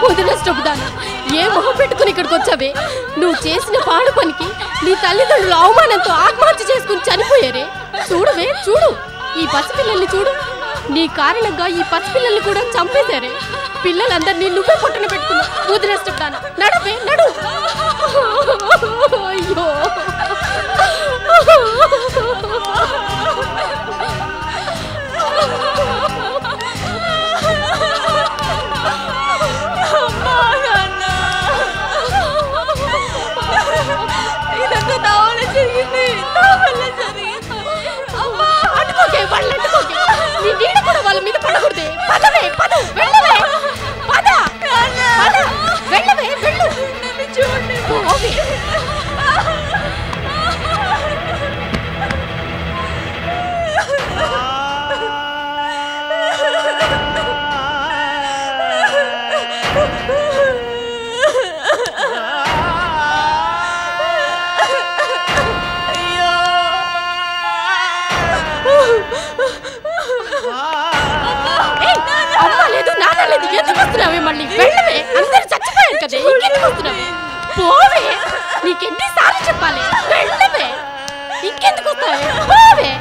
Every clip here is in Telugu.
వదిలేస్తాను. ఏ మొహం పెట్టుకుని ఇక్కడికి వచ్చావే? నువ్వు చేసిన పాడు పనికి నీ తల్లిదండ్రులు అవమానంతో ఆత్మహత్య చేసుకుని చనిపోయారే. చూడవే, చూడు ఈ పసిపిల్లల్ని చూడు. నీ కారణంగా ఈ పసిపిల్లల్ని కూడా చంపేశారే. పిల్లలందరినీ నువ్వే పొట్టన పెట్టుకున్నావు. వదిలేస్తాను. నడవే, నడు. అయ్యో నీ నీడ కూడా వాళ్ళ మీద పడకూడదే. పదవే, పద, వెళ్ళవే, పద, వెళ్ళవే, వెళ్ళు. చూడండి ఎందుకు వస్తున్నావే? మళ్ళీ వెళ్ళవే. అందరు చచ్చిపోయారు కదే, ఇంకెందుకు వస్తున్నావే? పోవే. నీకెన్నిసార్లు చెప్పాలి? వెళ్ళవే. ఇంకెందుకు వస్తావే? పోవే.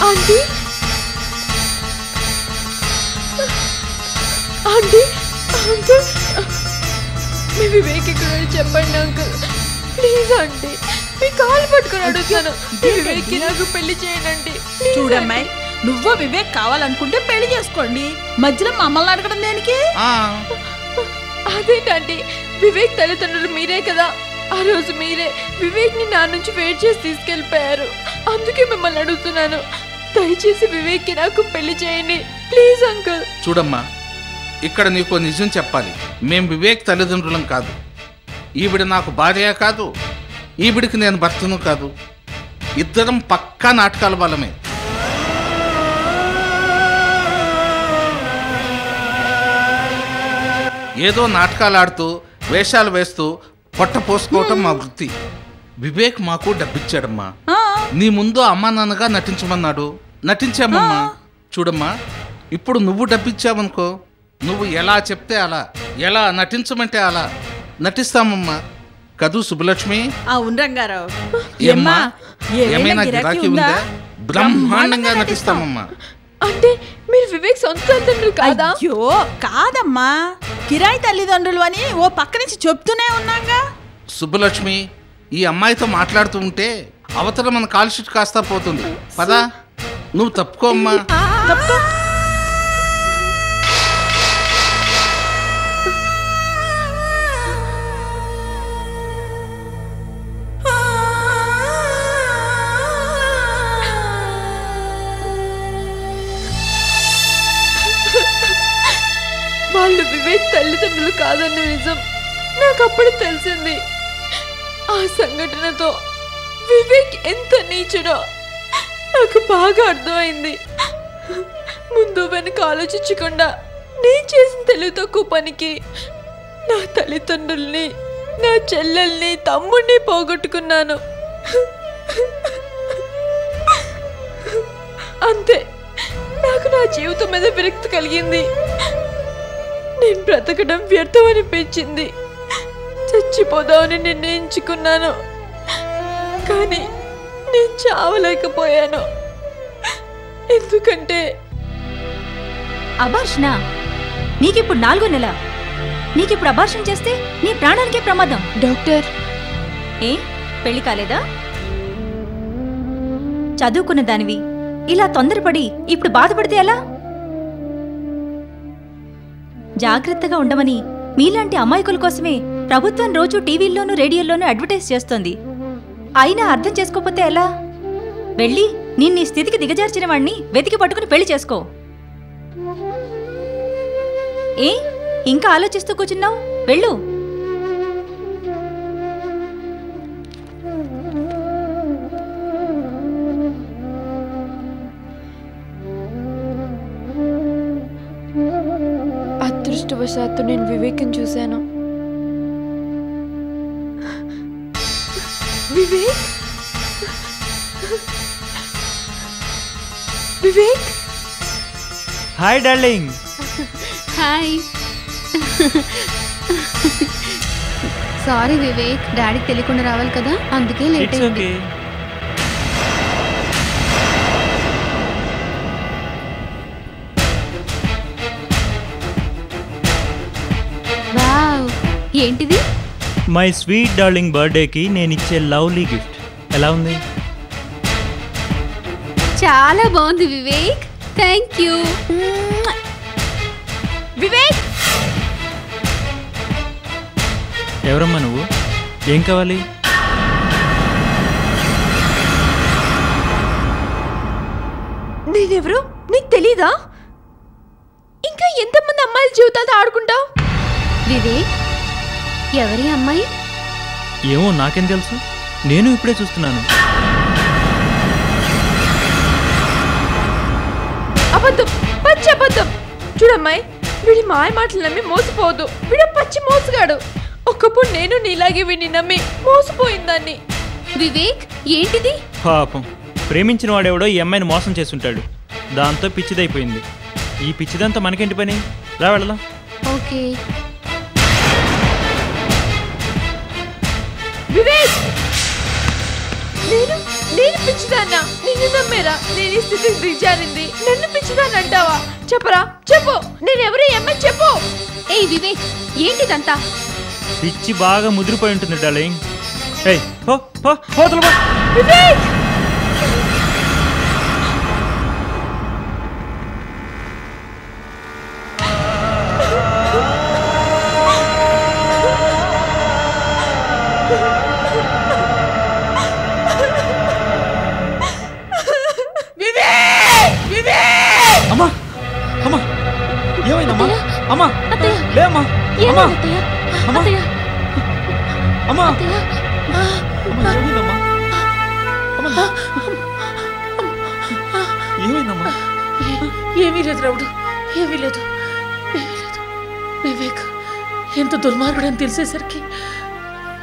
ఆంటీ, ఆంటీ, అంకుల్, మీ వివేక్ ఇక్కడ చెప్పండి అంకుల్, ప్లీజ్ ఆంటీ, మీ కాలు పట్టుకుని అడుగుతాను. వివేక్కి నాకు పెళ్లి చేయండి. చూడమ్మాయి, నువ్వు వివేక్ కావాలనుకుంటే పెళ్లి చేసుకోండి. మధ్యలో మమ్మల్ని అడగడం దేనికి? అదేంటంటే వివేక్ తల్లిదండ్రులు మీరే కదా. ఆ రోజు మీరే వివేక్ ని నా నుంచి వెయిట్ చేసి తీసుకెళ్లిపోయారు. అందుకే మిమ్మల్ని అడుగుతున్నాను. దయచేసి వివేక్ కి నాకు పెళ్లి చేయండి ప్లీజ్ అంకుల్. చూడమ్మా, ఇక్కడ నీకు నిజం చెప్పాలి. మేం వివేక్ తల్లిదండ్రులం కాదు. ఈవిడ నాకు భార్య కాదు, ఈవిడికి నేను భర్తను కాదు. ఇద్దరం పక్కా నాటకాల వాళ్ళమే. ఏదో నాటకాలు ఆడుతూ వేషాలు వేస్తూ పొట్ట పోసుకోవటం మా వృత్తి. వివేక్ మాకు డబ్బిచ్చాడమ్మా. నీ ముందు అమ్మా నాన్నగా నటించమన్నాడు, నటించామమ్మా. చూడమ్మా, ఇప్పుడు నువ్వు డబ్బిచ్చావనుకో, నువ్వు ఎలా చెప్తే అలా, ఎలా నటించమంటే అలా నటిస్తామమ్మా. కదూ సుబ్బలక్ష్మి? అవును రంగారావు. ఏమ్మా, ఏమైనా గిరాకీ ఉందా? బ్రహ్మాండంగా నటిస్తామమ్మా. అంటే మీరు వివేక్ సొంత తల్లిదండ్రులు కాదా? అయ్యో కాదమ్మా, కిరాయి తల్లిదండ్రులు అని ఓ పక్క నుంచి చెప్తూనే ఉన్నాగా. సుబ్బలక్ష్మి, ఈ అమ్మాయితో మాట్లాడుతూ ఉంటే అవతల మన కాల్ షీట్ కాస్తా పోతుంది. పదా, నువ్వు తప్పుకో అమ్మా. తప్పుకో. వాళ్ళు వివేక్ తల్లిదండ్రులు కాదన్న నిజం నాకు అప్పుడు తెలిసింది. ఆ సంఘటనతో వివేక్ ఎంత నీచుడో నాకు బాగా అర్థమైంది. ముందు వెనక ఆలోచించకుండా నేను చేసిన తెలివి తక్కువ పనికి నా తల్లిదండ్రుల్ని, నా చెల్లెల్ని, తమ్ముడిని పోగొట్టుకున్నాను. అంతే, నాకు నా జీవితం మీద విరక్తి కలిగింది. నేను బ్రతకడం వ్యర్థం అనిపించింది. చచ్చిపోదామని నిర్ణయించుకున్నాను, కానీ నేను చావలేకపోయాను. ఎందుకంటే అబార్షణ నీకిప్పుడు 4వ నెల. నీకిప్పుడు అబార్షణ చేస్తే నీ ప్రాణానికే ప్రమాదం. డాక్టర్, ఏ పెళ్లి కాలేదా? చదువుకున్న దానివి ఇలా తొందరపడి ఇప్పుడు బాధపడితే ఎలా? జాగ్రత్తగా ఉండమని మీలాంటి అమాయకుల కోసమే ప్రభుత్వం రోజు టీవీల్లోనూ రేడియోల్లోనూ అడ్వర్టైజ్ చేస్తోంది. అయినా అర్థం చేసుకోకపోతే ఎలా? వెళ్ళి నిన్నీ స్థితికి దిగజార్చిన వాణ్ణి వెతికి పట్టుకుని పెళ్లి చేసుకో. ఏ ఇంకా ఆలోచిస్తూ కూర్చున్నావు? వెళ్ళు. అదృష్టవశాత్తు నేను వివేకం చూశాను. Vivek, Vivek. Hi darling. Hi. Sorry Vivek, డాడీకి తెలియకుండా రావాలి కదా, అందుకే లేట్ ఇట్స్ అయింది. ఓకే. వావ్, ఏంటిది? మై స్వీట్ డార్లింగ్ బర్త్డేకి నేను ఇచ్చే లవ్లీ గిఫ్ట్ ఎలా ఉంది? చాలా బాగుంది వివేక్, థ్యాంక్ యూ. వివేక్, ఎవరమ్మా నువ్వు? ఏం కావాలి? నేనెవరు నీకు తెలీదా? ఇంకా ఎంతమంది అమ్మాయిల జీవితాలతో ఆడుకుంటావు? వివేక్, ఎవరి అమ్మాయి? ఏమో నాకేం తెలుసు, నేను ఇప్పుడే చూస్తున్నాను. అబద్ధం, పచ్చి అబద్ధం. చూడమ్మాయి, వీడి మాయ మాటలు నమ్మి మోసపోవద్దు. వీడు పచ్చి మోసగాడు. ఒకప్పుడు నేను నీలాగే వీడిని నమ్మి మోసపోయిందాన్ని. వివేక్, ఏంటిది? పాపం, ప్రేమించిన వాడెవడో ఈ అమ్మాయిని మోసం చేస్తుంటాడు. దాంతో పిచ్చిదైపోయింది. ఈ పిచ్చిదంతా మనకేంటి పని? రా వెళదాం. ఓకే. వివేక్, నేను నేను పిచ్చిదాన్నా? నిన్ను నమ్మేరా నేను ఈ స్థితికి దిగజారింది? నన్ను పిచ్చిదాన్ని అంటావా? చెప్పరా, చెప్పు. నేనెవరు? అమ్మాయి చెప్పు. ఏయ్ వివేక్, ఏంటిదంతా? పిచ్చి బాగా ముదిరిపోయి ఉంటుంది డార్లింగ్. ఏయ్ పో పో, పోతల పో. వివేక్, అమ్మా అమ్మా, ఏమైందమ్మా? అమ్మా అత్తయ్య, లే అమ్మా. అమ్మా ఏమైంది అత్తయ్య? అమ్మా. అత్తయ్య, అమ్మా అత్తయ్య. అమ్మా, ఏమైందమ్మా? అమ్మా ఏమైందమ్మా? ఏమీ లేదు రావుడు, ఏమీ లేదు, ఏమీ లేదు. వివేక్ ఎంత దుర్మార్గుడని తెలిసేసరికి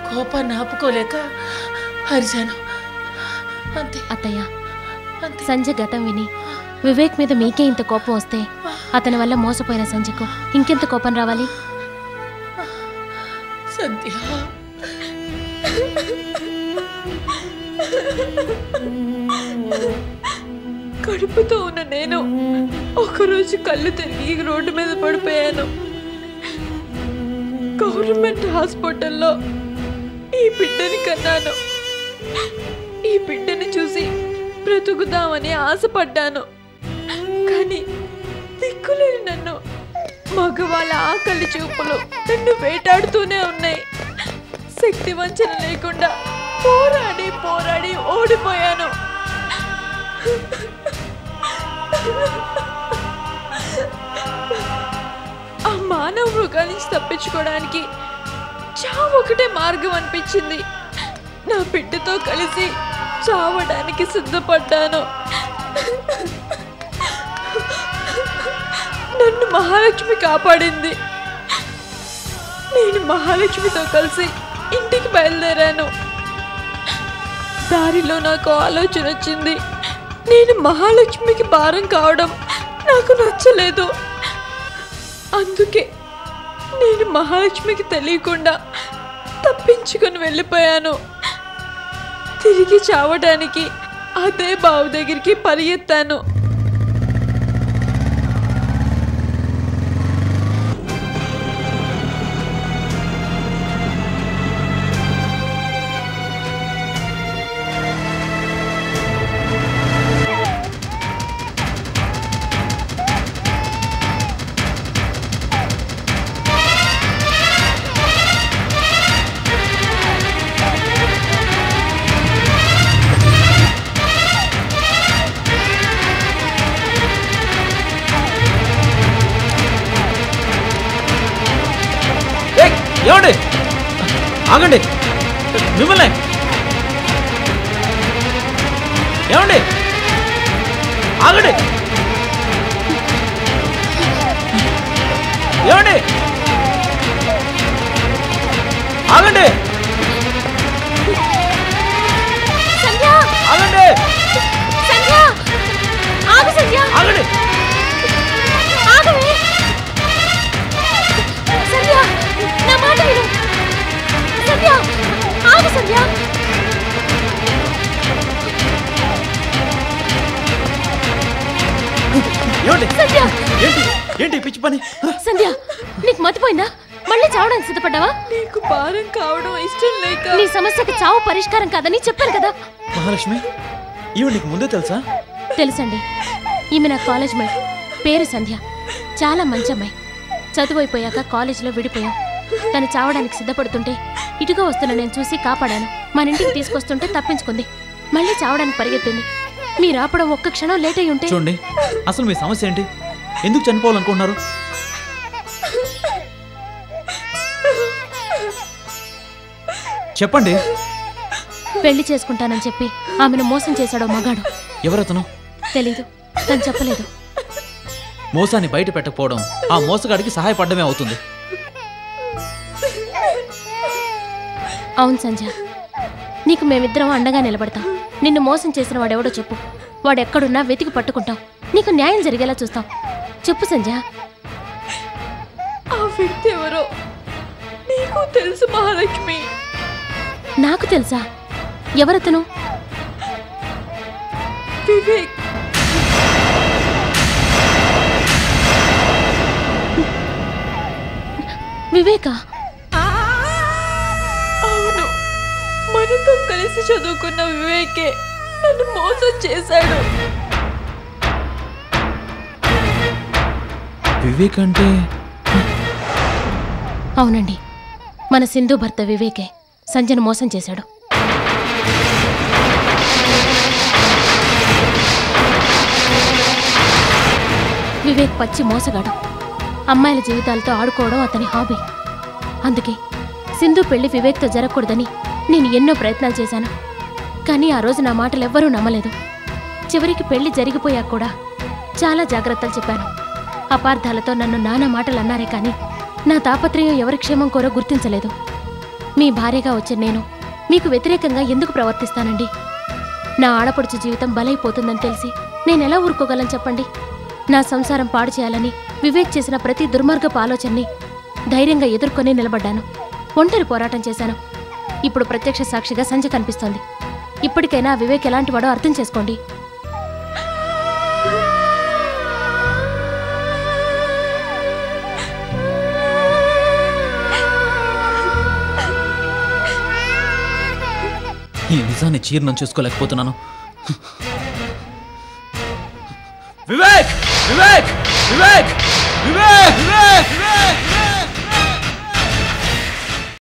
కోపాన్ని ఆపుకోలేక అరిశాను, అంతే. అత్తయ్య, అంతే. సంజయ్ గతం విని వివేక్ మీద మీకే ఇంత కోపం వస్తే అతని వల్ల మోసపోయిన సంజయ్కు ఇంకెంత కోపం రావాలి? సంధ్య, కడుపుతో ఉన్న నేను ఒకరోజు కళ్ళు తిరిగి రోడ్డు మీద పడిపోయాను. గవర్నమెంట్ హాస్పిటల్లో ఈ బిడ్డని కన్నాను. ఈ బిడ్డని చూసి బ్రతుకుదామని ఆశపడ్డాను. కానీ దిక్కులేని నన్ను మగవాళ్ళ ఆకలి చూపులు నన్ను వేటాడుతూనే ఉన్నాయి. శక్తి వంచన లేకుండా పోరాడి పోరాడి ఓడిపోయాను. ఆ మానవ మృగాల నుంచి తప్పించుకోవడానికి చావు ఒకటే మార్గం అనిపించింది. నా బిడ్డతో కలిసి చావడానికి సిద్ధపడ్డాను. నన్ను మహాలక్ష్మి కాపాడింది. నేను మహాలక్ష్మితో కలిసి ఇంటికి బయలుదేరాను. దారిలో నాకు ఆలోచన వచ్చింది. నేను మహాలక్ష్మికి భారం కావడం నాకు నచ్చలేదు. అందుకే నేను మహాలక్ష్మికి తెలియకుండా తప్పించుకొని వెళ్ళిపోయాను. తిరిగి చావడానికి అదే బావు దగ్గరికి పరిగెత్తాను. ఏమండి ఆగండి, మిమ్మల్ని ఏమండి ఆగండి, ఏమండి ఆగండి, సంధ్య ఆగండి, సంధ్య ఆగు సంధ్య ఆగండి. ఆగవే సంధ్య, నా మాట విను. సంధ్య ఆగు సంధ్య. ఏమండి సంధ్య ఏంటి ఏంటి పిచ్చి పని? సంధ్య, నీకు మతిపోయిందా? మళ్ళీ చావడానికి సిద్ధపడ్డావా? నీకు భారం కావడం ఇష్టం లేక నీ సమస్యకి చావు పరిష్కారం కాదని చెప్పాను కదా. మహాలక్ష్మి ఈవిడ నీకు ముందే తెలుసా? తెలుసండి. ఈమె నా కాలేజ్ మేట్, పేరు సంధ్య. చాలా మంచి అమ్మాయి. చదువైపోయాక కాలేజీలో విడిపోయాం. తను చావడానికి సిద్ధపడుతుంటే ఇటుగా వస్తున్న నేను చూసి కాపాడాను. మన ఇంటికి తీసుకొస్తుంటే తప్పించుకుంది. మళ్ళీ చావడానికి పరిగెత్తింది. మీరు ఆపడం ఒక్క క్షణం లేట్ అయి ఉంటే. చూడండి, అసలు మీ సమస్య ఏంటి? ఎందుకు చనిపోవాలనుకుంటున్నారు? చెప్పండి. పెళ్లి చేసుకుంటానని చెప్పి ఆమెను మోసం చేశాడో మగాడు. ఎవరతను? తెలీదు, తను చెప్పలేదు. మోసాన్ని బయట పెట్టకపోవడం ఆ మోసగాడికి సహాయపడమే అవుతుంది. అవును సంధ్య, నీకు మేమిద్దరం అండగా నిలబడతాం. నిన్ను మోసం చేసిన వాడెవడో చెప్పు. వాడెక్కడున్నా వెతికి పట్టుకుంటాం. నీకు న్యాయం జరిగేలా చూస్తాం. చెప్పు సంధ్య. ఆ వ్యక్తి ఎవరో నీకు తెలుసు మహాలక్ష్మి. నాకు తెలుసా? ఎవరతను? వివేక్. వివేకా? అవును, మనతో కలిసి చదువుకున్న వివేకే నన్ను మోసం చేశాడు. వివేక్ అంటే? అవునండి, మన సింధు భర్త వివేకే సంజయను మోసం చేశాడు. వివేక్ పచ్చి మోసగాడు. అమ్మాయిల జీవితాలతో ఆడుకోవడం అతని హాబీ. అందుకే సింధు పెళ్లి వివేక్తో జరగకూడదని నేను ఎన్నో ప్రయత్నాలు చేశాను. కానీ ఆ రోజు నా మాటలు ఎవ్వరూ నమ్మలేదు. చివరికి పెళ్లి జరిగిపోయాక కూడా చాలా జాగ్రత్తలు చెప్పాను. అపార్థాలతో నన్ను నానా మాటలు అన్నారే కానీ నా తాపత్రయం ఎవరి క్షేమం కోరో గుర్తించలేదు. మీ భార్యగా వచ్చే నేను మీకు వ్యతిరేకంగా ఎందుకు ప్రవర్తిస్తానండి? నా ఆడపడుచు జీవితం బలైపోతుందని తెలిసి నేనెలా ఊరుకోగలను చెప్పండి? నా సంసారం పాడు చేయాలని వివేక్ చేసిన ప్రతి దుర్మార్గపు ఆలోచనని ధైర్యంగా ఎదుర్కొని నిలబడ్డాను. ఒంటరి పోరాటం చేశాను. ఇప్పుడు ప్రత్యక్ష సాక్షిగా సంజ కనిపిస్తోంది. ఇప్పటికైనా వివేక్ ఎలాంటి వాడో అర్థం చేసుకోండి. ఈ నిజాన్ని జీర్ణం చేసుకోలేకపోతున్నాను. వివేక్ వివేక్ వివేక్ వివేక్ వివేక్